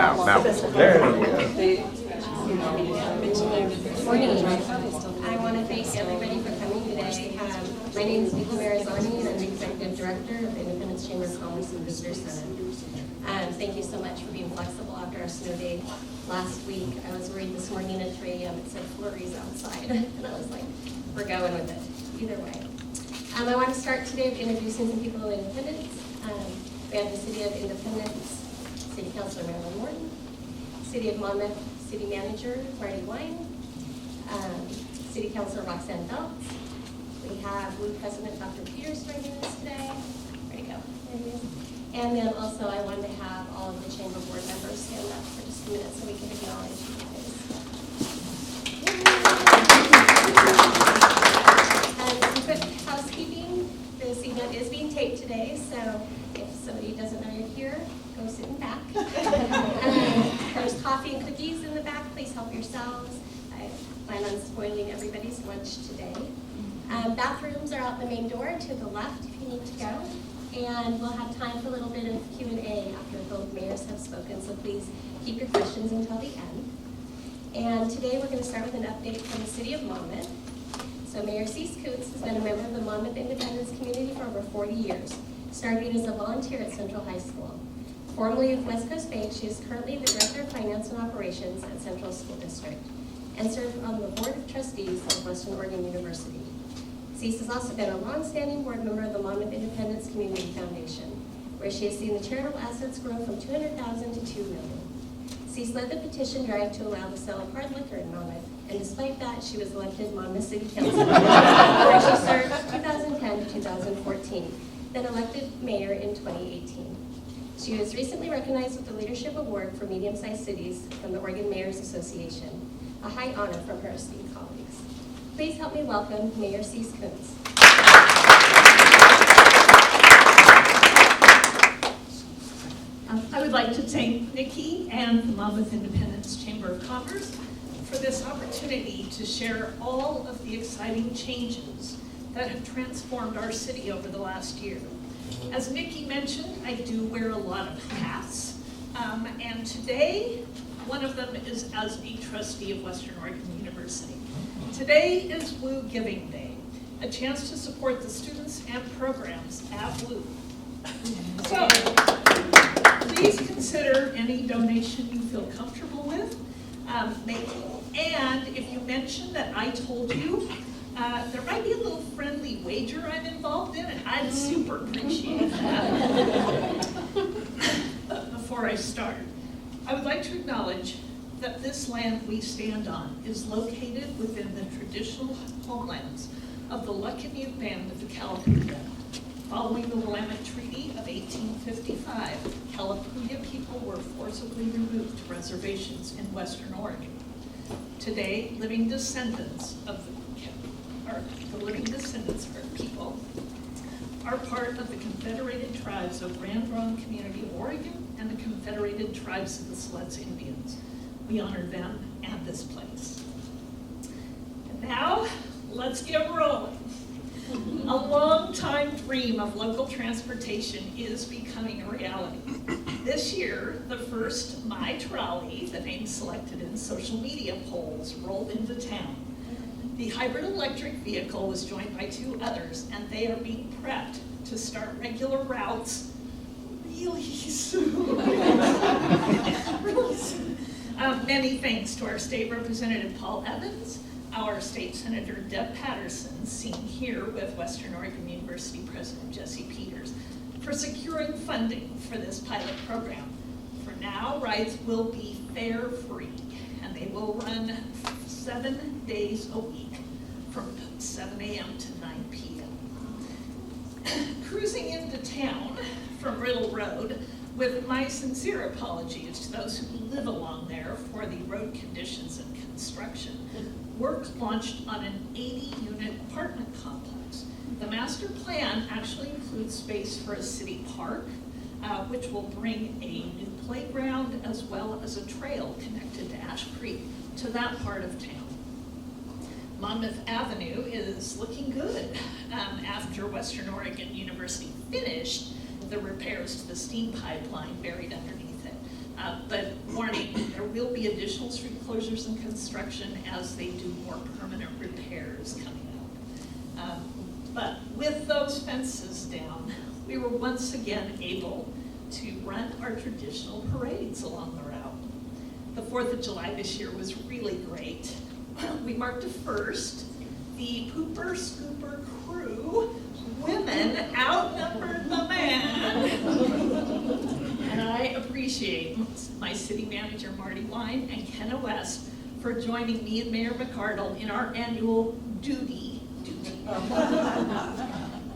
Now. There we go. Morning. I want to thank everybody for coming today. My name is Vicky Marizani, and I'm the Executive Director of the Independence Chamber of Commerce and Visitor Center. Thank you so much for being flexible after our snow day last week. I was worried this morning at 3 a.m. It said flurries outside, and I was like, we're going with it, either way. I want to start today with introducing some people in Independence. We have the City of Independence, City Councilor Marilyn Morton, City of Monmouth City Manager Marty Wine, City Councilor Roxanne Belts. We have WU President Dr. Peters joining us today. Where'd he go? There he is. And then also I wanted to have all of the Chamber Board members stand up for just a minute so we can acknowledge you guys. Some quick housekeeping. This event is being taped today, so if somebody doesn't know you're here, go sit in the back. There's coffee and cookies in the back. Please help yourselves. I plan on spoiling everybody's lunch today. Bathrooms are out the main door to the left if you need to go. And we'll have time for a little bit of Q&A after both mayors have spoken, so please keep your questions until the end. And today we're going to start with an update from the City of Monmouth. So Mayor Koontz has been a member of the Monmouth-Independence community for over 40 years, starting as a volunteer at Central High School. Formerly with West Coast Bank, she is currently the Director of Finance and Operations at Central School District and served on the Board of Trustees of Western Oregon University. Cease has also been a long-standing board member of the Monmouth-Independence Community Foundation, where she has seen the charitable assets grow from $200,000 to $2 million. Cease led the petition drive to allow the sale of hard liquor in Monmouth, and despite that, she was elected Monmouth City Councilor, where she served 2010 to 2014, then elected mayor in 2018. She was recently recognized with the Leadership Award for Medium-Sized Cities from the Oregon Mayors Association, a high honor from her esteemed colleagues. Please help me welcome Mayor Koontz. I would like to thank Nikki and the Monmouth-Independence Chamber of Commerce for this opportunity to share all of the exciting changes that have transformed our city over the last year. As Nikki mentioned, I do wear a lot of hats, and today one of them is as a trustee of Western Oregon University. Today is WU Giving Day, a chance to support the students and programs at WU. So, please consider any donation you feel comfortable with making. And if you mention that I told you, there might be a little friendly wager I'm involved in, and I'd super appreciate that. Before I start, I would like to acknowledge that this land we stand on is located within the traditional homelands of the Luckiniut Band of the Kalapuya. Following the Willamette Treaty of 1855, Kalapuya people were forcibly removed to reservations in Western Oregon. Today, living descendants of people are part of the Confederated Tribes of Grand Ronde Community of Oregon and the Confederated Tribes of the Siletz Indians. We honor them and this place. And now, let's get rolling. A long-time dream of local transportation is becoming a reality. This year, the first My Trolley, the name selected in social media polls, rolled into town. The hybrid electric vehicle was joined by 2 others, and they are being prepped to start regular routes really soon. Really soon. Many thanks to our State Representative Paul Evans, our State Senator Deb Patterson, seen here with Western Oregon University President Jesse Peters, for securing funding for this pilot program. For now, rides will be fare-free, and they will run 7 days a week from 7 a.m. to 9 p.m. Cruising into town from Riddle Road, with my sincere apologies to those who live along there for the road conditions and construction, work launched on an 80-unit apartment complex. The master plan actually includes space for a city park, which will bring a new playground as well as a trail connected to Ash Creek to that part of town. Monmouth Avenue is looking good after Western Oregon University finished the repairs to the steam pipeline buried underneath it. But more be additional street closures and construction as they do more permanent repairs coming up. But with those fences down, we were once again able to run our traditional parades along the route. The 4th of July this year was really great. We marked a first. The Pooper Scooper crew, women outnumbered the men. And I appreciate my city manager, Marty Wine, and Kenna West for joining me and Mayor McArdle in our annual duty.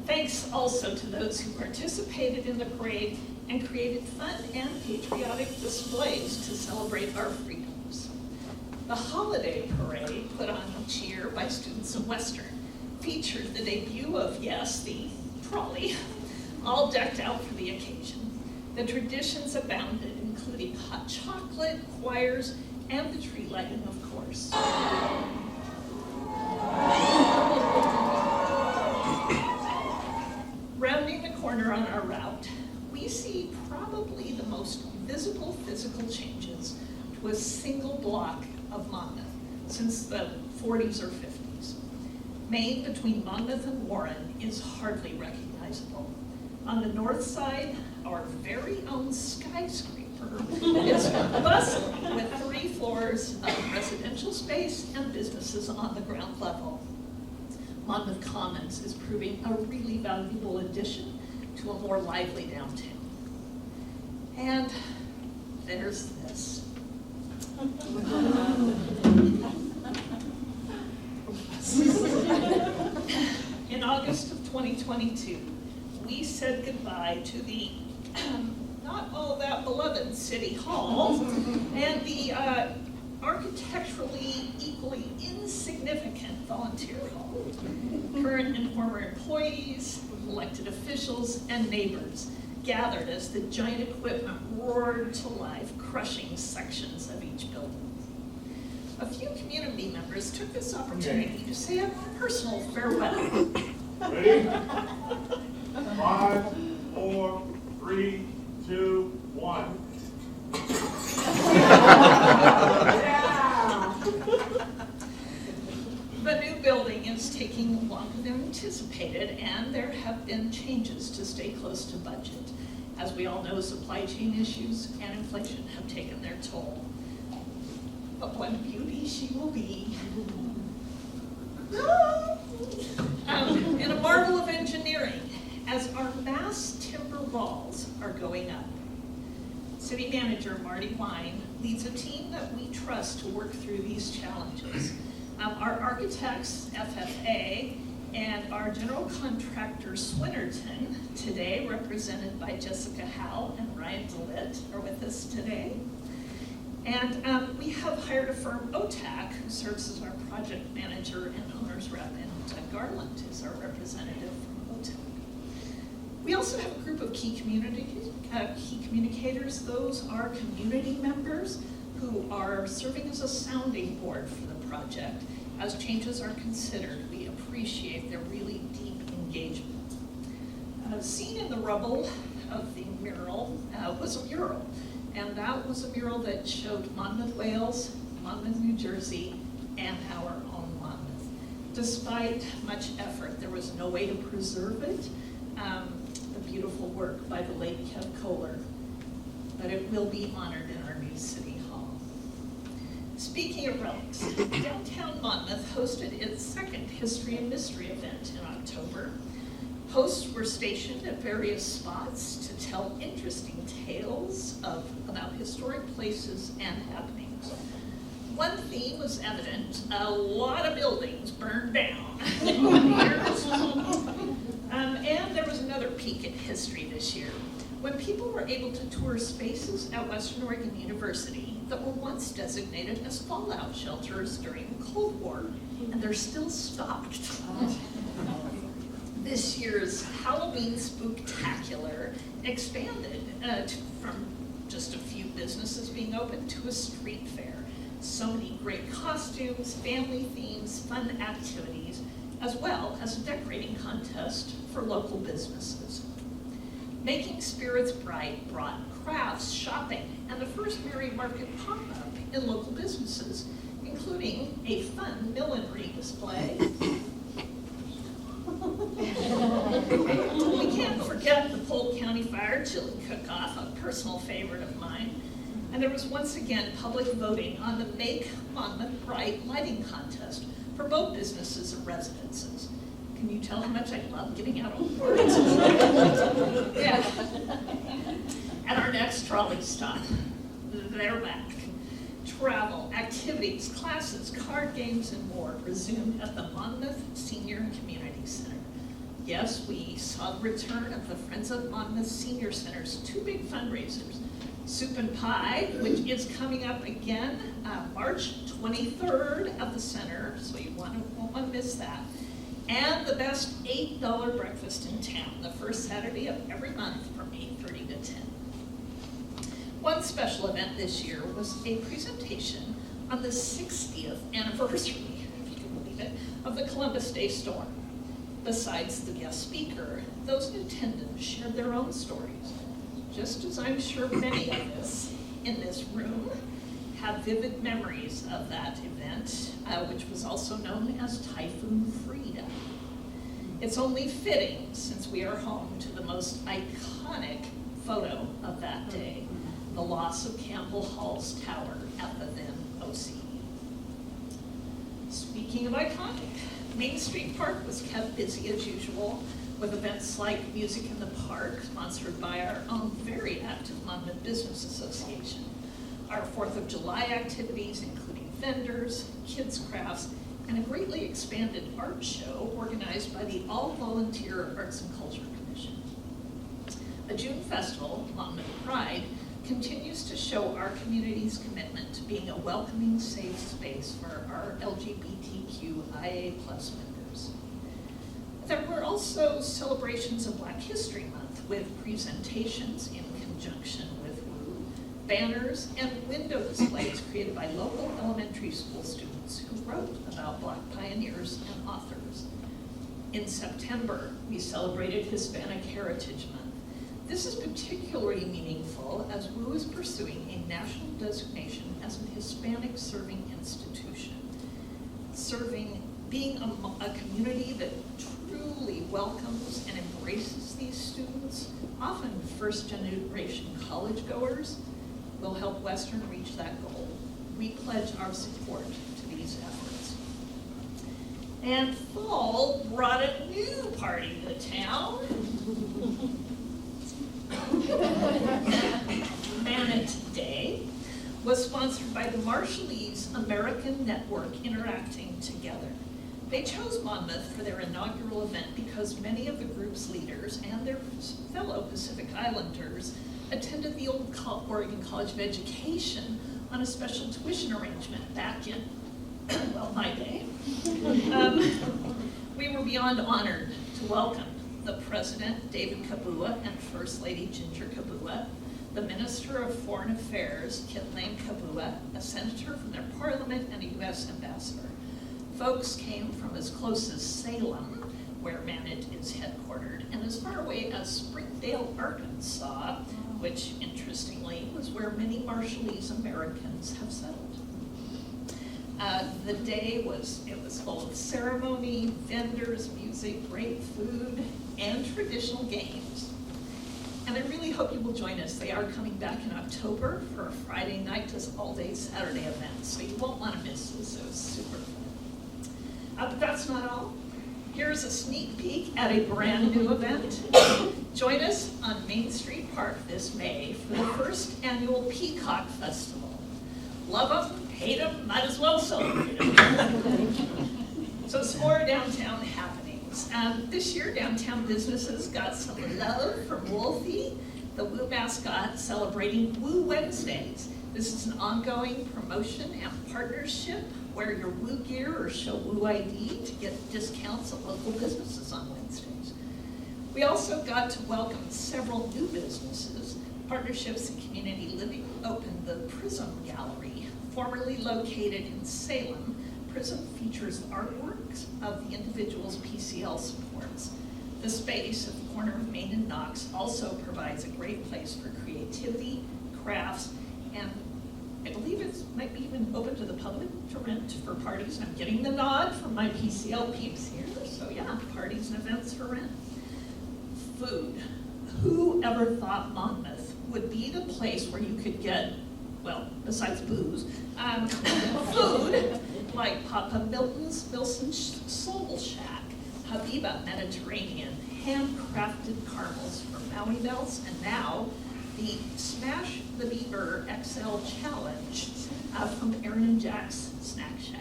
Thanks also to those who participated in the parade and created fun and patriotic displays to celebrate our freedoms. The holiday parade, put on each year by students in Western, featured the debut of, yes, the trolley, all decked out for the occasion. The traditions abounded, including hot chocolate, choirs, and the tree lighting, of course. Rounding the corner on our route, we see probably the most visible physical changes to a single block of Monmouth since the 40s or 50s. Main between Monmouth and Warren is hardly recognizable. On the north side, our very own skyscraper is bustling with 3 floors of residential space and businesses on the ground level. Monmouth Commons is proving a really valuable addition to a more lively downtown. And there's this. In August of 2022, we said goodbye to the not all that beloved City Hall and the architecturally equally insignificant Volunteer Hall. Current and former employees, elected officials, and neighbors gathered as the giant equipment roared to life, crushing sections of each building. A few community members took this opportunity to say a personal farewell. Ready? 5, 4, 3, 2, 1. The new building is taking longer than anticipated, and there have been changes to stay close to budget. As we all know, supply chain issues and inflation have taken their toll. But what a beauty she will be. And a marvel of engineering as our mass timber walls are going up. City Manager Marty Wine leads a team that we trust to work through these challenges. Our architects, FFA, and our general contractor, Swinnerton, today represented by Jessica Howell and Ryan DeLitt, are with us today. And we have hired a firm, OTAC, who serves as our project manager and owner's rep, and Doug Garland is our representative from OTAC. We also have a group of key communicators. Those are community members who are serving as a sounding board for the project. As changes are considered, we appreciate their really deep engagement. Seen in the rubble of the mural was a mural, and that was a mural that showed Monmouth, Wales, Monmouth, New Jersey, and our own Monmouth. Despite much effort, there was no way to preserve it. The beautiful work by the late Kev Kohler, but it will be honored in our new City Hall. Speaking of relics, downtown Monmouth hosted its second History and Mystery event in October. Hosts were stationed at various spots to tell interesting tales about historic places and happenings. One theme was evident: a lot of buildings burned down in 1 year. And there was another peek at history this year, when people were able to tour spaces at Western Oregon University that were once designated as fallout shelters during the Cold War, and they're still stocked. This year's Halloween Spooktacular expanded from just a few businesses being open to a street fair. So many great costumes, family themes, fun activities, as well as a decorating contest for local businesses. Making Spirits Bright brought crafts, shopping, and the first Merry Market pop-up in local businesses, including a fun millinery display. We can't forget the Polk County Fire Chili Cook-Off, a personal favorite of mine. And there was once again public voting on the Make Monmouth Bright lighting contest for both businesses and residences. Can you tell how much I love getting out old words? Yeah. At our next trolley stop, they're back. Travel, activities, classes, card games, and more resumed at the Monmouth Senior and Community Center. Yes, we saw the return of the Friends of Monmouth Senior Center's two big fundraisers, Soup and Pie, which is coming up again March 23rd at the center, so you won't want to miss that. And the best $8 breakfast in town, the first Saturday of every month from 8:30 to 10. One special event this year was a presentation on the 60th anniversary, if you can believe it, of the Columbus Day Storm. Besides the guest speaker, those in attendance shared their own stories, just as I'm sure many of us in this room have vivid memories of that event, which was also known as Typhoon Frida. It's only fitting, since we are home to the most iconic photo of that day, the loss of Campbell Hall's tower at the then OC. Speaking of iconic, Main Street Park was kept busy as usual with events like Music in the Park, sponsored by our own very active Monmouth Business Association. Our 4th of July activities, including vendors, kids' crafts, and a greatly expanded art show organized by the All-Volunteer Arts and Culture Commission. A June festival, Monmouth Pride, continues to show our community's commitment to being a welcoming, safe space for our LGBTQIA+ members. There were also celebrations of Black History Month with presentations in conjunction with WU, banners, and window displays created by local elementary school students who wrote about Black pioneers and authors. In September, we celebrated Hispanic Heritage Month. This is particularly meaningful as WU is pursuing a national designation as an Hispanic serving institution. Being a community that truly welcomes and embraces these students, often first-generation college goers, will help Western reach that goal. We pledge our support to these efforts. And fall brought a new party to town. Manat Day was sponsored by the Marshallese American Network Interacting Together. They chose Monmouth for their inaugural event because many of the group's leaders and their fellow Pacific Islanders attended the old Oregon College of Education on a special tuition arrangement back in, well, my day. We were beyond honored to welcome the President, David Kabua, and First Lady Ginger Kabua, the Minister of Foreign Affairs, Kathleen Kabua, a senator from their parliament, and a U.S. ambassador. Folks came from as close as Salem, where Manat is headquartered, and as far away as Springdale, Arkansas, which, interestingly, was where many Marshallese Americans have settled. The day was full of ceremony, vendors, music, great food, and traditional games. And I really hope you will join us. They are coming back in October for a Friday night to all-day Saturday event, so you won't want to miss this. It was super fun. But that's not all. Here's a sneak peek at a brand new event. Join us on Main Street Park this May for the first annual Peacock Festival. Love them, hate them, might as well celebrate them. So some more downtown happenings. This year, downtown businesses got some love from Wolfie, the WU mascot, celebrating WU Wednesdays. This is an ongoing promotion and partnership. Wear your WU gear or show WU ID to get discounts at local businesses on Wednesdays. We also got to welcome several new businesses. Partnerships in Community Living opened the Prism Gallery, formerly located in Salem. Prism features artworks of the individuals PCL supports. The space at the corner of Main and Knox also provides a great place for creativity, crafts, and I believe it might be even open to the public to rent for parties. I'm getting the nod from my PCL peeps here, so yeah, parties and events for rent. Food. Who ever thought Monmouth would be the place where you could get, well, besides booze, food like Papa Wilson's Soul Shack, Habiba Mediterranean, handcrafted caramels from Maui Bells, and now the Smash the Beaver XL Challenge from Aaron and Jack's Snack Shack.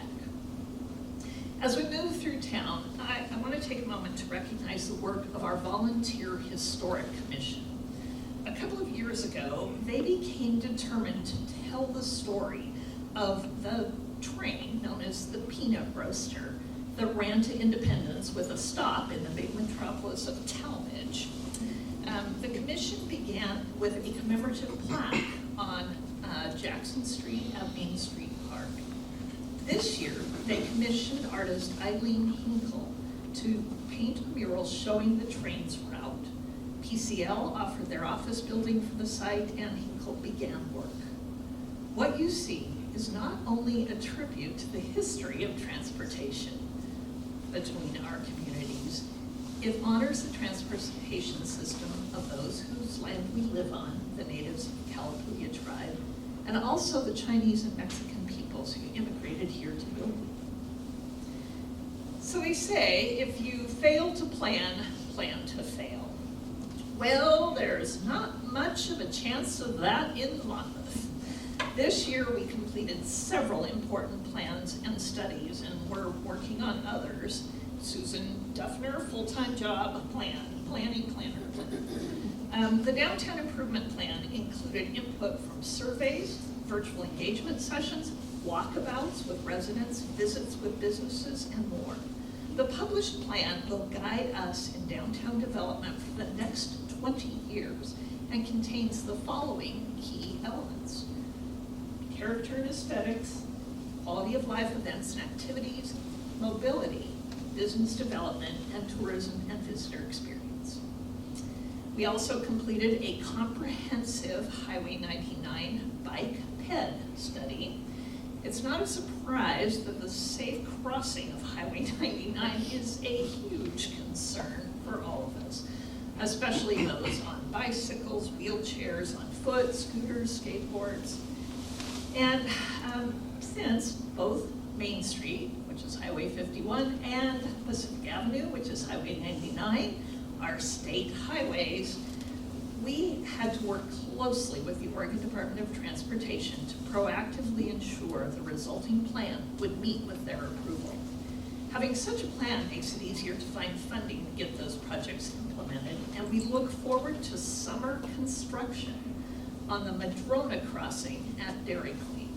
As we move through town, I want to take a moment to recognize the work of our Volunteer Historic Commission. A couple of years ago, they became determined to tell the story of the train known as the Peanut Roaster that ran to Independence with a stop in the big metropolis of Talmadge. The commission began with a commemorative plaque on Jackson Street at Main Street Park. This year, they commissioned artist Eileen Hinkle to paint a mural showing the train's route. PCL offered their office building for the site, and Hinkle began work. What you see is not only a tribute to the history of transportation between our communities, it honors the transportation system of those whose land we live on, the natives of the Kalapuya tribe, and also the Chinese and Mexican peoples who immigrated here to build it. So they say, if you fail to plan, plan to fail. Well, there's not much of a chance of that in Monmouth. This year we completed several important plans and studies, and we're working on others. Susan Duffner, full-time job, planning planner. The downtown improvement plan included input from surveys, virtual engagement sessions, walkabouts with residents, visits with businesses, and more. The published plan will guide us in downtown development for the next 20 years and contains the following key elements: character and aesthetics, quality of life events and activities, mobility, business development, and tourism and visitor experience. We also completed a comprehensive Highway 99 bike ped study. It's not a surprise that the safe crossing of Highway 99 is a huge concern for all of us, especially those on bicycles, wheelchairs, on foot, scooters, skateboards. And since both Main Street, which is Highway 51, and Pacific Avenue, which is Highway 99, are state highways, we had to work closely with the Oregon Department of Transportation to proactively ensure the resulting plan would meet with their approval. Having such a plan makes it easier to find funding to get those projects implemented, and we look forward to summer construction on the Madrona crossing at Dairy Queen.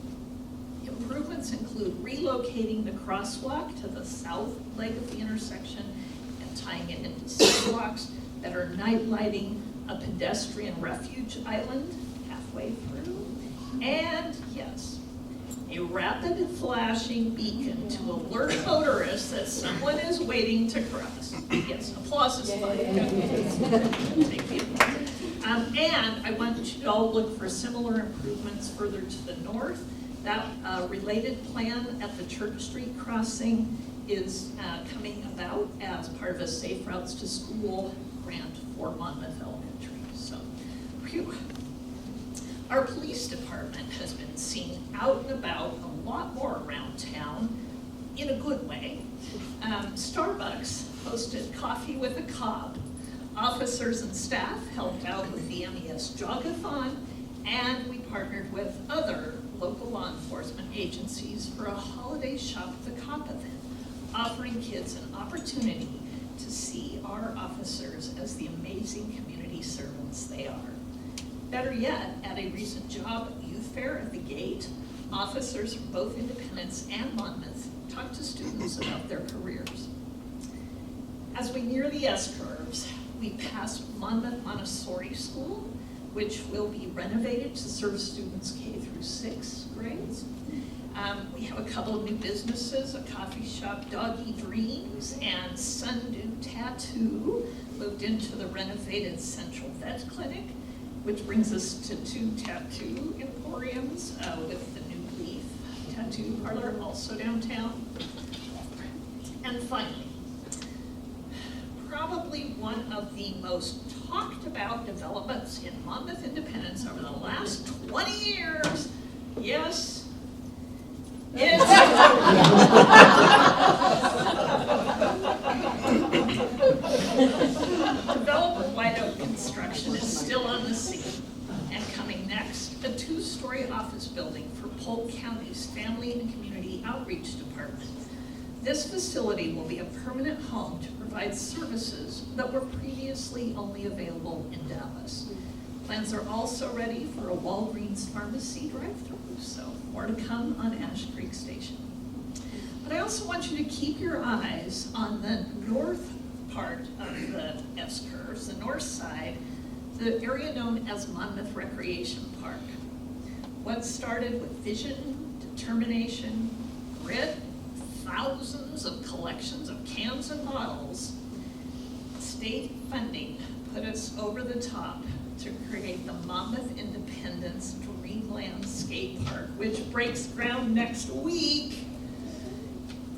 Improvements include relocating the crosswalk to the south leg of the intersection and tying it into sidewalks, better night lighting, a pedestrian refuge island halfway through, and yes, a rapid flashing beacon to alert motorists that someone is waiting to cross. Yes, applause is fine. Take the applause. And I want you to all look for similar improvements further to the north. That related plan at the Church Street crossing is coming about as part of a Safe Routes to School grant for Monmouth Elementary. So, phew. Our police department has been seen out and about a lot more around town in a good way. Starbucks hosted Coffee with a Cob. Officers and staff helped out with the MES Jogathon, and we partnered with other local law enforcement agencies for a holiday shop at the Cop event, offering kids an opportunity to see our officers as the amazing community servants they are. Better yet, at a recent job youth fair at the gate, officers from both Independence and Monmouth talked to students about their careers. As we near the S-curves, we pass Monmouth Montessori School, which will be renovated to serve students K through 6 grades. We have a couple of new businesses, a coffee shop, Doggy Dreams, and Sundew Tattoo moved into the renovated Central Vet Clinic, which brings us to 2 tattoo emporiums with the New Leaf Tattoo Parlor, also downtown. And finally, probably one of the most talked about developments in Monmouth-Independence over the last 20 years, yes, it's developer White Oak Construction is still on the scene. And coming next, a 2-story office building for Polk County's Family and Community Outreach Department. This facility will be a permanent home to provide services that were previously only available in Dallas. Plans are also ready for a Walgreens pharmacy drive-through, so more to come on Ash Creek Station. But I also want you to keep your eyes on the north part of the S-curves, the north side, the area known as Monmouth Recreation Park. What started with vision, determination, grit, thousands of collections of cans and bottles, state funding put us over the top to create the Monmouth-Independence Dreamland Skate Park, which breaks ground next week.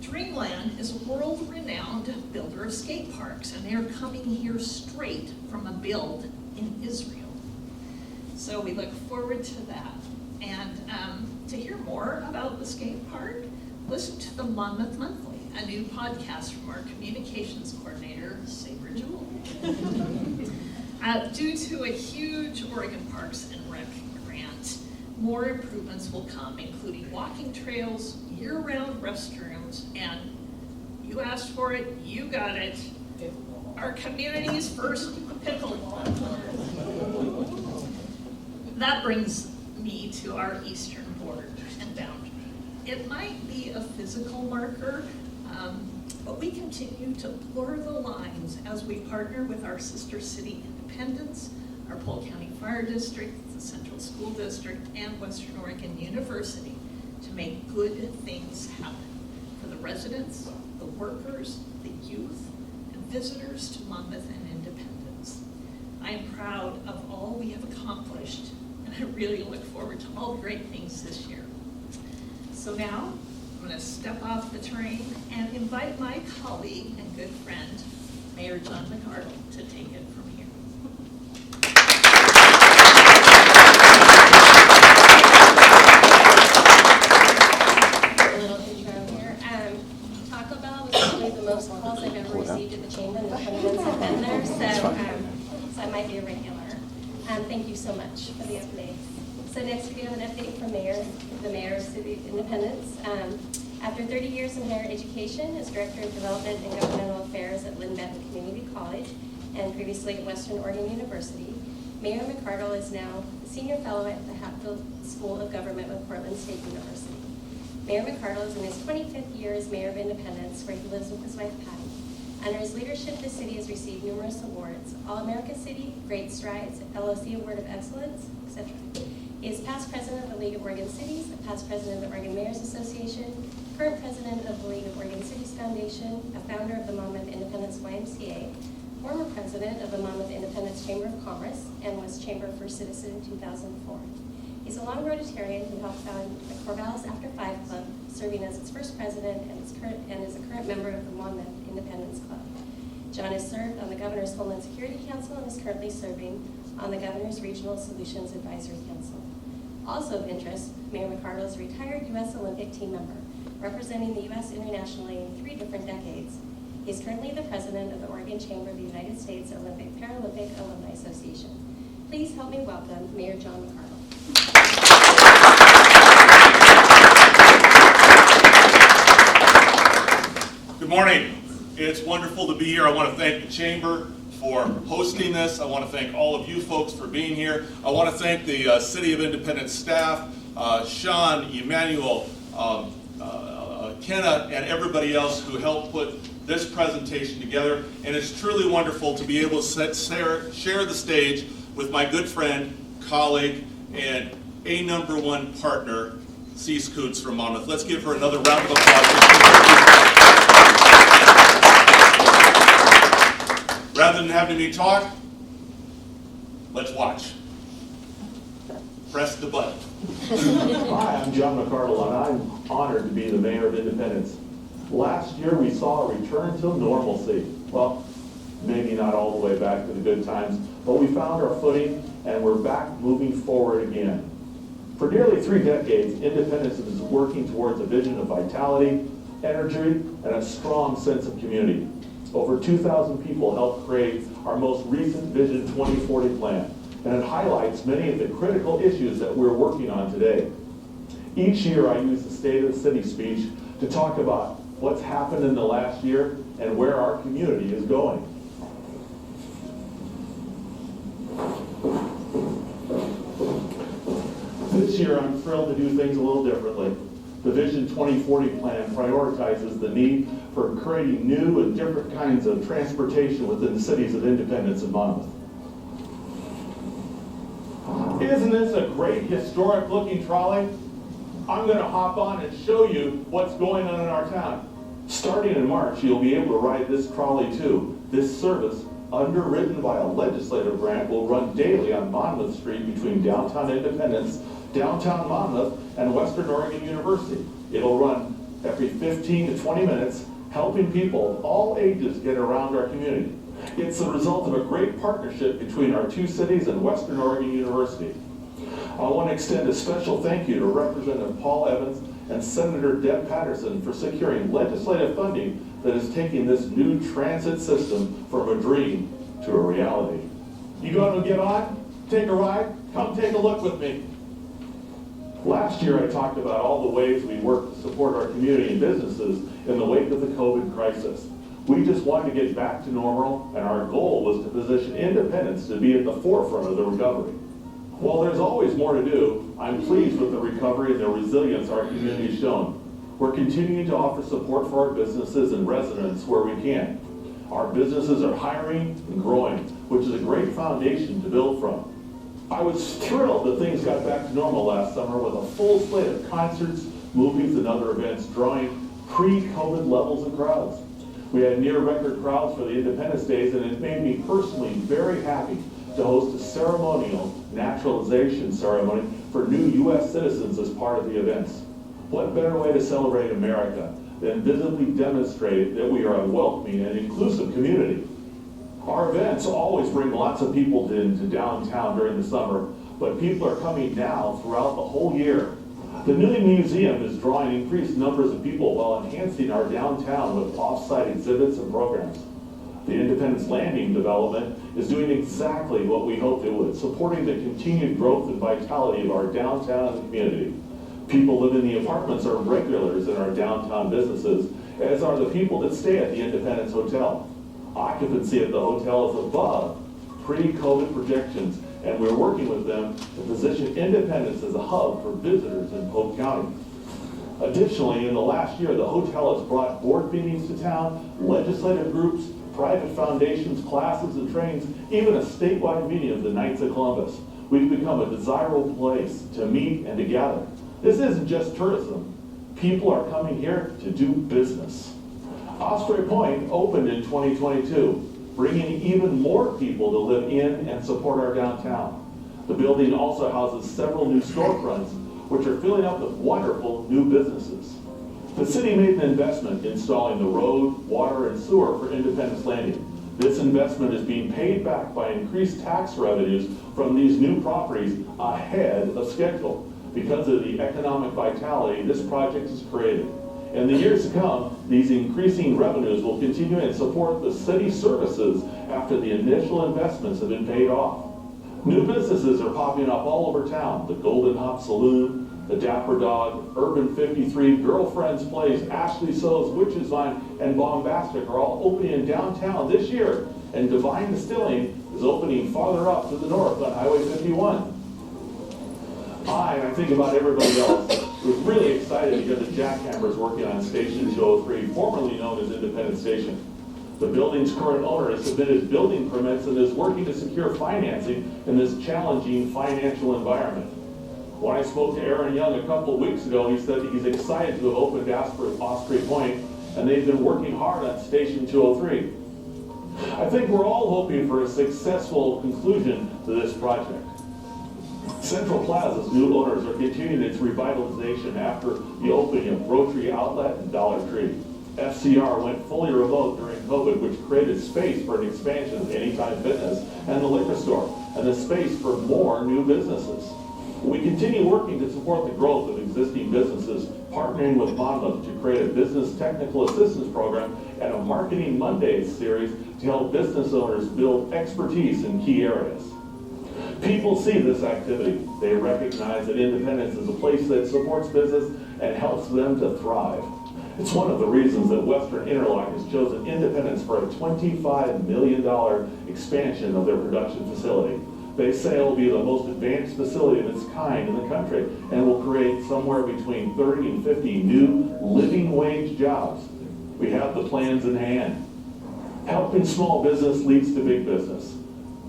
Dreamland is a world-renowned builder of skate parks, and they're coming here straight from a build in Israel. So we look forward to that. And to hear more about the skate park, listen to the Monmouth Monthly, a new podcast from our communications coordinator, Sabre Jewell. Due to a huge Oregon Parks and Rec grant, more improvements will come, including walking trails, year-round restrooms, and you asked for it, you got it, our community's first pickleball. That brings me to our eastern border and boundary. It might be a physical marker, but we continue to blur the lines as we partner with our sister city Independence, our Polk County Fire District, the Central School District, and Western Oregon University to make good things happen for the residents, the workers, the youth, and visitors to Monmouth and Independence. I am proud of all we have accomplished, and I really look forward to all the great things this year. So now, I'm going to step off the train and invite my colleague and good friend, Mayor John McArdle, to take it from here. A little intro here. Taco Bell was probably the most calls I've ever received at the chamber in the 20 months I've been there, so I might be a regular. Thank you so much for the update. So next we have an update from the Mayor of City of Independence. After 30 years in higher education as Director of Development and Governmental Affairs at Lynn-Benton Community College and previously at Western Oregon University, Mayor McArdle is now a Senior Fellow at the Hatfield School of Government with Portland State University. Mayor McArdle is in his 25th year as Mayor of Independence, where he lives with his wife Patty. Under his leadership, the city has received numerous awards: All-America City, Great Strides, LOC Award of Excellence, etc. He is past president of the League of Oregon Cities, past president of the Oregon Mayors Association, current president of the League of Oregon Cities Foundation, a founder of the Monmouth-Independence YMCA, former president of the Monmouth-Independence Chamber of Commerce, and was Chamber First Citizen in 2004. He's a long Rotarian who helped found the Corvallis After 5 Club, serving as its first president and is a current member of the Monmouth Independence Club. John has served on the Governor's Homeland Security Council and is currently serving on the Governor's Regional Solutions Advisory Council. Also of interest, Mayor McArdle is a retired U.S. Olympic team member, representing the U.S. internationally in 3 different decades. He is currently the president of the Oregon Chamber of the United States Olympic Paralympic Alumni Association. Please help me welcome Mayor John McArdle. Good morning. It's wonderful to be here. I want to thank the Chamber for hosting this. I want to thank all of you folks for being here. I want to thank the City of Independence staff, Sean, Emmanuel, Kenna, and everybody else who helped put this presentation together. And it's truly wonderful to be able to share the stage with my good friend, colleague, and #1 partner, Cease Koontz from Monmouth. Let's give her another round of applause. Rather than having me talk, let's watch. Press the button. Hi, I'm John McArdle, and I'm honored to be the mayor of Independence. Last year, we saw a return to normalcy. Well, maybe not all the way back to the good times, but we found our footing, and we're back moving forward again. For nearly 3 decades, Independence is working towards a vision of vitality, energy, and a strong sense of community. Over 2,000 people helped create our most recent Vision 2040 plan, and it highlights many of the critical issues that we're working on today. Each year I use the State of the City speech to talk about what's happened in the last year and where our community is going. This year I'm thrilled to do things a little differently. The Vision 2040 plan prioritizes the need for creating new and different kinds of transportation within the cities of Independence and Monmouth. Isn't this a great historic looking trolley? I'm going to hop on and show you what's going on in our town. Starting in March, you'll be able to ride this trolley too. This service, underwritten by a legislative grant, will run daily on Monmouth Street between downtown Independence, downtown Monmouth, and Western Oregon University. It'll run every 15 to 20 minutes, helping people of all ages get around our community. It's the result of a great partnership between our 2 cities and Western Oregon University. I want to extend a special thank you to Representative Paul Evans and Senator Deb Patterson for securing legislative funding that is taking this new transit system from a dream to a reality. You going to get on? Take a ride? Come take a look with me. Last year I talked about all the ways we work to support our community and businesses in the wake of the COVID crisis. We just wanted to get back to normal, and our goal was to position Independence to be at the forefront of the recovery. While there's always more to do, I'm pleased with the recovery and the resilience our community has shown. We're continuing to offer support for our businesses and residents where we can. Our businesses are hiring and growing, which is a great foundation to build from. I was thrilled that things got back to normal last summer with a full slate of concerts, movies, and other events drawing pre-COVID levels of crowds. We had near record crowds for the Independence Days, and it made me personally very happy to host a ceremonial naturalization ceremony for new U.S. citizens as part of the events. What better way to celebrate America than visibly demonstrate that we are a welcoming and inclusive community? Our events always bring lots of people into downtown during the summer, but people are coming now throughout the whole year. The new museum is drawing increased numbers of people while enhancing our downtown with off-site exhibits and programs. The Independence Landing development is doing exactly what we hoped it would, supporting the continued growth and vitality of our downtown and community. People living in the apartments are regulars in our downtown businesses, as are the people that stay at the Independence Hotel. Occupancy at the hotel is above pre-COVID projections, and we're working with them to position Independence as a hub for visitors in Polk County. Additionally, in the last year, the hotel has brought board meetings to town, legislative groups, private foundations, classes, and trainings, even a statewide meeting of the Knights of Columbus. We've become a desirable place to meet and to gather. This isn't just tourism. People are coming here to do business. Osprey Point opened in 2022, bringing even more people to live in and support our downtown. The building also houses several new storefronts, which are filling up with wonderful new businesses. The city made an investment installing the road, water, and sewer for Independence Landing. This investment is being paid back by increased tax revenues from these new properties ahead of schedule because of the economic vitality this project has created. In the years to come, these increasing revenues will continue and support the city services after the initial investments have been paid off. New businesses are popping up all over town. The Golden Hop Saloon, the Dapper Dog, Urban 53, Girlfriend's Place, Ashley So's, Witch's Vine, and Bombastic are all opening in downtown this year, and Divine Distilling is opening farther up to the north on Highway 51. I think about everybody else, was really excited to hear that Jackhammer is working on Station 203, formerly known as Independence Station. The building's current owner has submitted building permits and is working to secure financing in this challenging financial environment. When I spoke to Aaron Young a couple of weeks ago, he said that he's excited to have opened Osprey Point, and they've been working hard on Station 203. I think we're all hoping for a successful conclusion to this project. Central Plaza's new owners are continuing its revitalization after the opening of Rotary Outlet and Dollar Tree. FCR went fully remote during COVID, which created space for an expansion of Anytime Fitness and the liquor store, and the space for more new businesses. We continue working to support the growth of existing businesses, partnering with Monmouth to create a business technical assistance program and a Marketing Mondays series to help business owners build expertise in key areas. People see this activity. They recognize that Independence is a place that supports business and helps them to thrive. It's one of the reasons that Western Interlock has chosen Independence for a $25 million expansion of their production facility. They say it will be the most advanced facility of its kind in the country and will create somewhere between 30 and 50 new living wage jobs. We have the plans in hand. Helping small business leads to big business.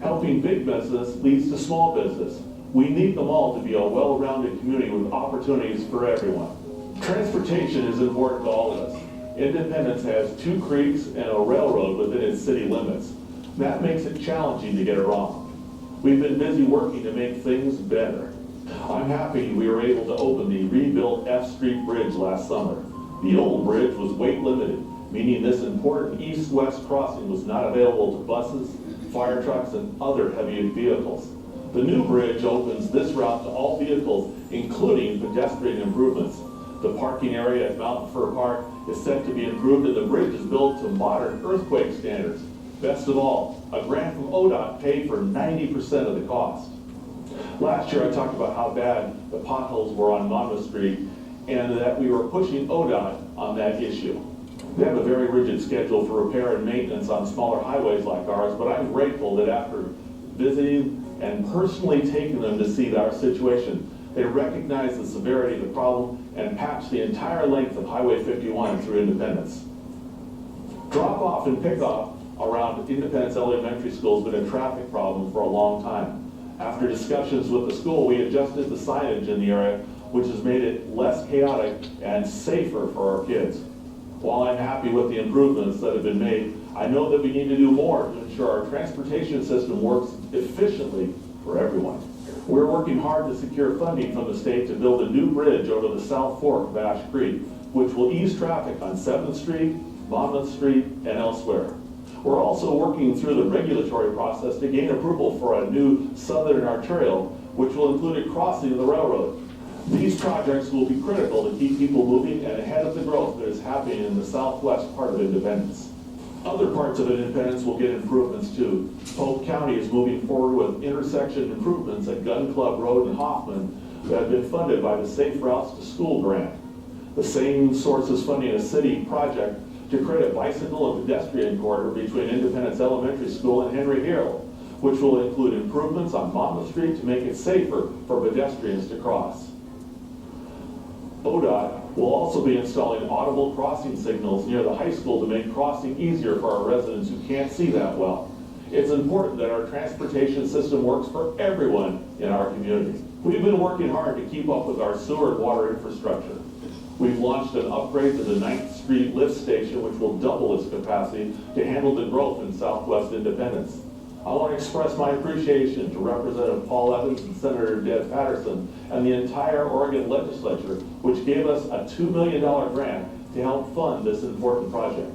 Helping big business leads to small business. We need them all to be a well-rounded community with opportunities for everyone. Transportation is important to all of us. Independence has 2 creeks and a railroad within its city limits. That makes it challenging to get it wrong. We've been busy working to make things better. I'm happy we were able to open the rebuilt F Street Bridge last summer. The old bridge was weight limited, meaning this important east-west crossing was not available to buses, fire trucks, and other heavy vehicles. The new bridge opens this route to all vehicles, including pedestrian improvements. The parking area at Mountain Fir Park is set to be improved, and the bridge is built to modern earthquake standards. Best of all, a grant from ODOT paid for 90% of the cost. Last year I talked about how bad the potholes were on Monmouth Street and that we were pushing ODOT on that issue. They have a very rigid schedule for repair and maintenance on smaller highways like ours, but I'm grateful that after visiting and personally taking them to see our situation, they recognize the severity of the problem and patch the entire length of Highway 51 through Independence. Drop off and pick up around Independence Elementary School has been a traffic problem for a long time. After discussions with the school, we adjusted the signage in the area, which has made it less chaotic and safer for our kids. While I'm happy with the improvements that have been made, I know that we need to do more to ensure our transportation system works efficiently for everyone. We're working hard to secure funding from the state to build a new bridge over the South Fork of Ash Creek, which will ease traffic on 7th Street, Monmouth Street, and elsewhere. We're also working through the regulatory process to gain approval for a new southern arterial, which will include a crossing of the railroad. These projects will be critical to keep people moving and ahead of the growth that is happening in the southwest part of Independence. Other parts of Independence will get improvements too. Polk County is moving forward with intersection improvements at Gun Club Road and Hoffman that have been funded by the Safe Routes to School grant. The same source is funding a city project to create a bicycle and pedestrian corridor between Independence Elementary School and Henry Hill, which will include improvements on Monmouth Street to make it safer for pedestrians to cross. ODOT will also be installing audible crossing signals near the high school to make crossing easier for our residents who can't see that well. It's important that our transportation system works for everyone in our community. We've been working hard to keep up with our sewer and water infrastructure. We've launched an upgrade to the 9th Street lift station, which will double its capacity to handle the growth in Southwest Independence. I want to express my appreciation to Representative Paul Evans and Senator Deb Patterson and the entire Oregon legislature, which gave us a $2 million grant to help fund this important project.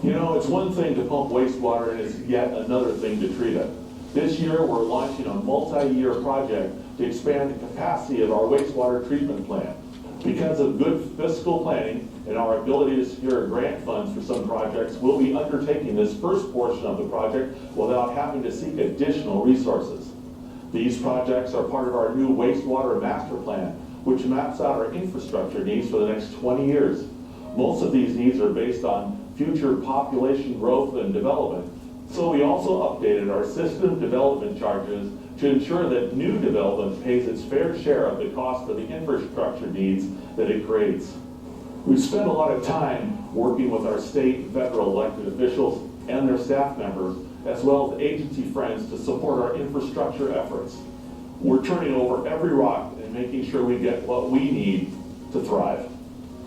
You know, it's one thing to pump wastewater and it's yet another thing to treat it. This year, we're launching a multi-year project to expand the capacity of our wastewater treatment plant. Because of good fiscal planning and our ability to secure grant funds for some projects, we'll be undertaking this first portion of the project without having to seek additional resources. These projects are part of our new wastewater master plan, which maps out our infrastructure needs for the next 20 years. Most of these needs are based on future population growth and development. So we also updated our system development charges to ensure that new development pays its fair share of the cost for the infrastructure needs that it creates. We've spent a lot of time working with our state and federal elected officials and their staff members, as well as agency friends, to support our infrastructure efforts. We're turning over every rock and making sure we get what we need to thrive.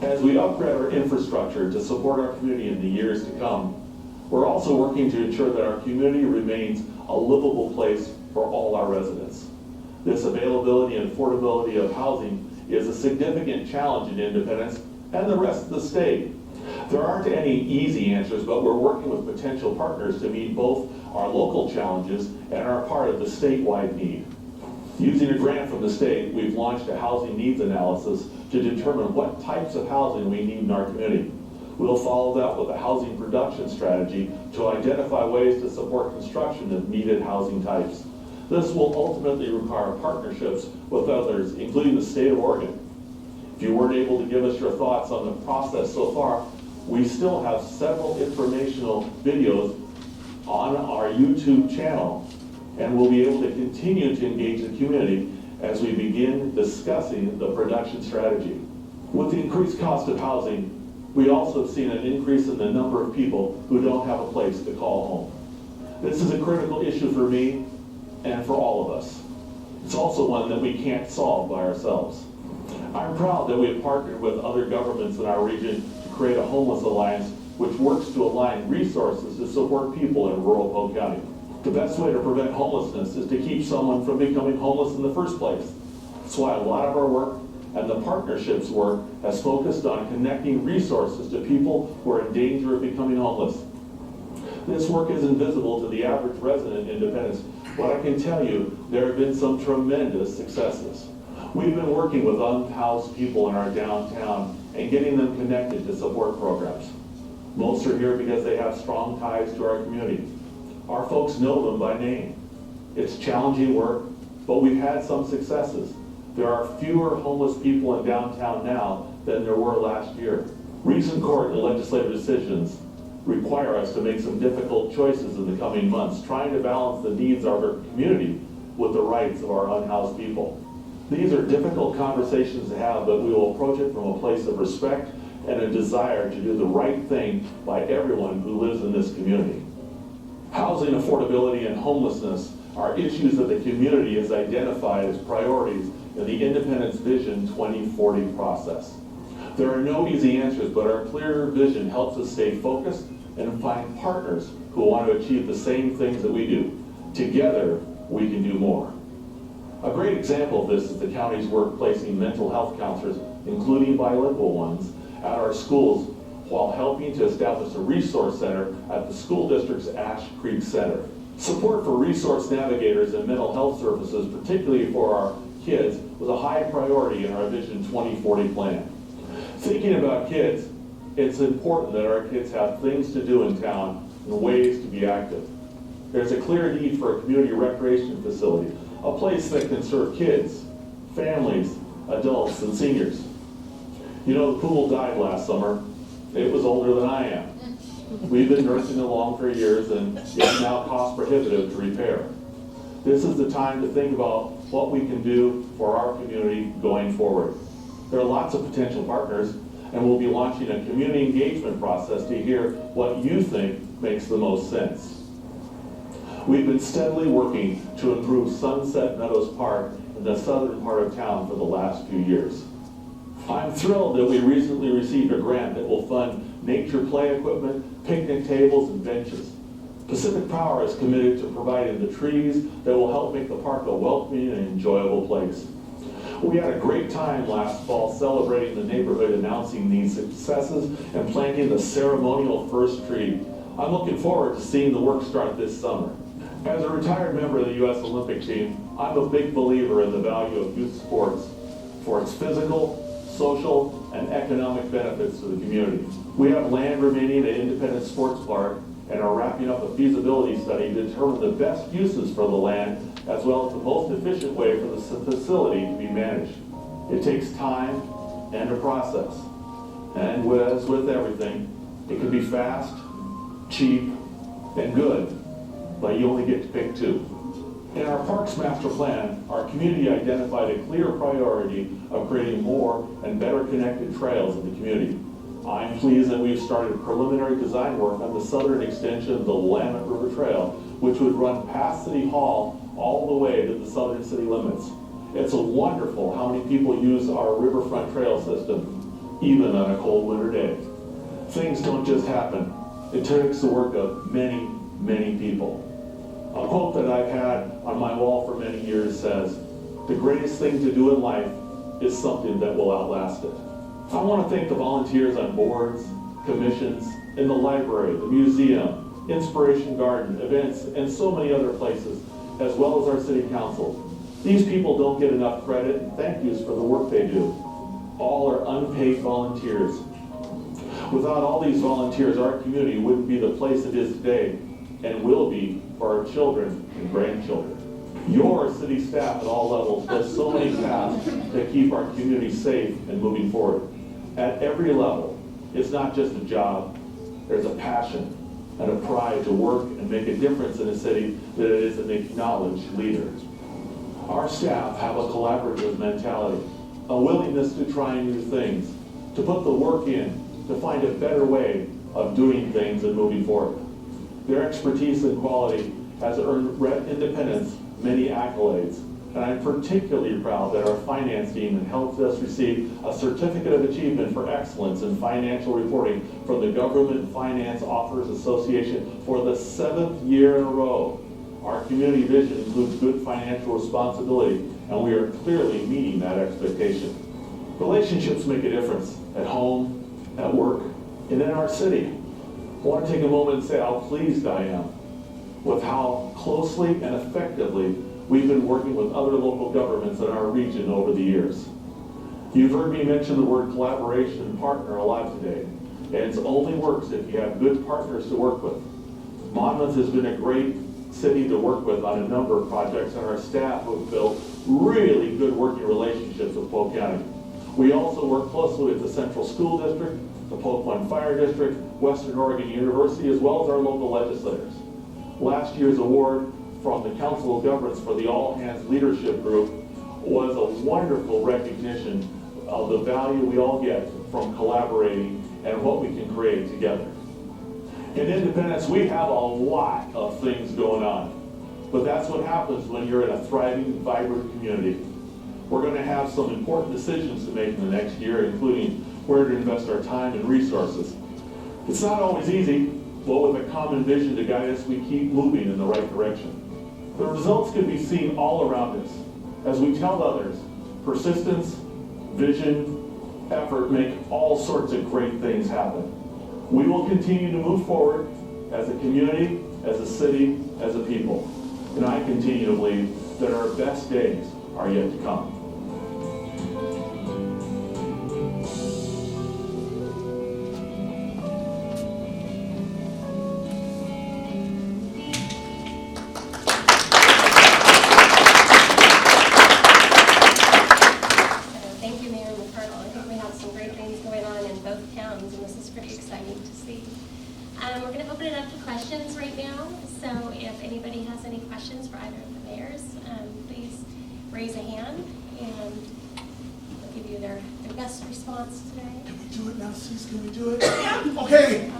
As we upgrade our infrastructure to support our community in the years to come, we're also working to ensure that our community remains a livable place for all our residents. This availability and affordability of housing is a significant challenge in Independence and the rest of the state. There aren't any easy answers, but we're working with potential partners to meet both our local challenges and our part of the statewide need. Using a grant from the state, we've launched a housing needs analysis to determine what types of housing we need in our community. We'll follow that with a housing production strategy to identify ways to support construction of needed housing types. This will ultimately require partnerships with others, including the state of Oregon. If you weren't able to give us your thoughts on the process so far, we still have several informational videos on our YouTube channel, and we'll be able to continue to engage the community as we begin discussing the production strategy. With the increased cost of housing, we also have seen an increase in the number of people who don't have a place to call home. This is a critical issue for me and for all of us. It's also one that we can't solve by ourselves. I'm proud that we have partnered with other governments in our region to create a homeless alliance which works to align resources to support people in rural Polk County. The best way to prevent homelessness is to keep someone from becoming homeless in the first place. That's why a lot of our work and the partnerships work has focused on connecting resources to people who are in danger of becoming homeless. This work is invisible to the average resident in Independence, but I can tell you there have been some tremendous successes. We've been working with unhoused people in our downtown and getting them connected to support programs. Most are here because they have strong ties to our community. Our folks know them by name. It's challenging work, but we've had some successes. There are fewer homeless people in downtown now than there were last year. Recent court and legislative decisions require us to make some difficult choices in the coming months, trying to balance the needs of our community with the rights of our unhoused people. These are difficult conversations to have, but we will approach it from a place of respect and a desire to do the right thing by everyone who lives in this community. Housing affordability and homelessness are issues that the community has identified as priorities in the Independence Vision 2040 process. There are no easy answers, but our clear vision helps us stay focused and find partners who want to achieve the same things that we do. Together, we can do more. A great example of this is the county's work placing mental health counselors, including bilingual ones, at our schools while helping to establish a resource center at the school district's Ash Creek Center. Support for resource navigators and mental health services, particularly for our kids, was a high priority in our Vision 2040 plan. Thinking about kids, it's important that our kids have things to do in town and ways to be active. There's a clear need for a community recreation facility, a place that can serve kids, families, adults, and seniors. You know, the pool died last summer. It was older than I am. We've been nursing it along for years, and it's now cost prohibitive to repair. This is the time to think about what we can do for our community going forward. There are lots of potential partners, and we'll be launching a community engagement process to hear what you think makes the most sense. We've been steadily working to improve Sunset Meadows Park in the southern part of town for the last few years. I'm thrilled that we recently received a grant that will fund nature play equipment, picnic tables, and benches. Pacific Power is committed to providing the trees that will help make the park a welcoming and enjoyable place. We had a great time last fall celebrating the neighborhood, announcing these successes and planting the ceremonial first tree. I'm looking forward to seeing the work start this summer. As a retired member of the U.S. Olympic team, I'm a big believer in the value of youth sports for its physical, social, and economic benefits to the community. We have land remaining at Independence Sports Park and are wrapping up a feasibility study to determine the best uses for the land, as well as the most efficient way for the facility to be managed. It takes time and a process. And as with everything, it can be fast, cheap, and good, but you only get to pick two. In our Parks Master Plan, our community identified a clear priority of creating more and better connected trails in the community. I'm pleased that we've started preliminary design work on the southern extension of the Willamette River Trail, which would run past City Hall all the way to the southern city limits. It's wonderful how many people use our riverfront trail system, even on a cold winter day. Things don't just happen. It takes the work of many, many people. A quote that I've had on my wall for many years says, "The greatest thing to do in life is something that will outlast it." I want to thank the volunteers on boards, commissions, in the library, the museum, Inspiration Garden, events, and so many other places, as well as our city council. These people don't get enough credit and thank yous for the work they do. All are unpaid volunteers. Without all these volunteers, our community wouldn't be the place it is today and will be for our children and grandchildren. Your city staff at all levels does so many tasks to keep our community safe and moving forward. At every level, it's not just a job, there's a passion and a pride to work and make a difference in a city that is an acknowledged leader. Our staff have a collaborative mentality, a willingness to try new things, to put the work in, to find a better way of doing things and moving forward. Their expertise and quality has earned Independence many accolades, and I'm particularly proud that our finance team helped us receive a Certificate of Achievement for Excellence in Financial Reporting from the Government Finance Officers Association for the 7th year in a row. Our community vision includes good financial responsibility, and we are clearly meeting that expectation. Relationships make a difference at home, at work, and in our city. I want to take a moment and say how pleased I am with how closely and effectively we've been working with other local governments in our region over the years. You've heard me mention the word collaboration and partner a lot today, and it only works if you have good partners to work with. Monmouth has been a great city to work with on a number of projects, and our staff have built really good working relationships with Polk County. We also work closely with the Central School District, the Polk One Fire District, Western Oregon University, as well as our local legislators. Last year's award from the Council of Governments for the All Hands Leadership Group was a wonderful recognition of the value we all get from collaborating and what we can create together. In Independence, we have a lot of things going on, but that's what happens when you're in a thriving, vibrant community. We're going to have some important decisions to make in the next year, including where to invest our time and resources. It's not always easy, but with a common vision to guide us, we keep moving in the right direction. The results can be seen all around us. As we tell others, persistence, vision, effort make all sorts of great things happen. We will continue to move forward as a community, as a city, as a people. And I continue to believe that our best days are yet to come. Thank you, Mayor McArdle. I think we have some great things going on in both towns, and this is pretty exciting to see. We're going to open it up to questions right now. So if anybody has any questions for either of the mayors, please raise a hand, and they'll give you their best response today. Can we do it now, Sis? Can we do it? Okay.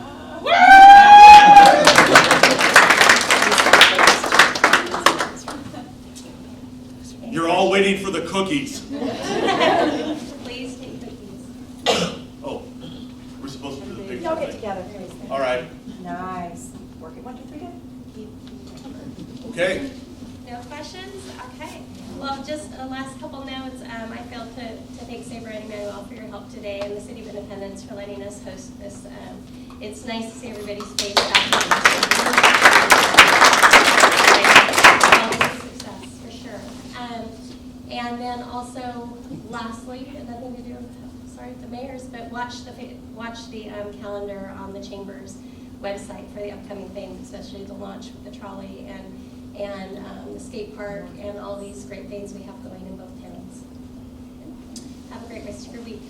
You're all waiting for the cookies. Please take cookies. Oh, we're supposed to do the picture Y'all get thing. together, please. All right. Nice. Work it, 1, 2, 3, go. Okay. No questions? Okay. Well, just a last couple notes. I failed to thank Sabre and Emmanuel for your help today, and the City of Independence for letting us host this. It's nice to see everybody's face back. Success, for sure. And then also, lastly, nothing to do with, the mayors, but watch the calendar on the Chamber's website for the upcoming things, especially the launch with the trolley and the skate park and all these great things we have going in both towns. Have a great rest of your week.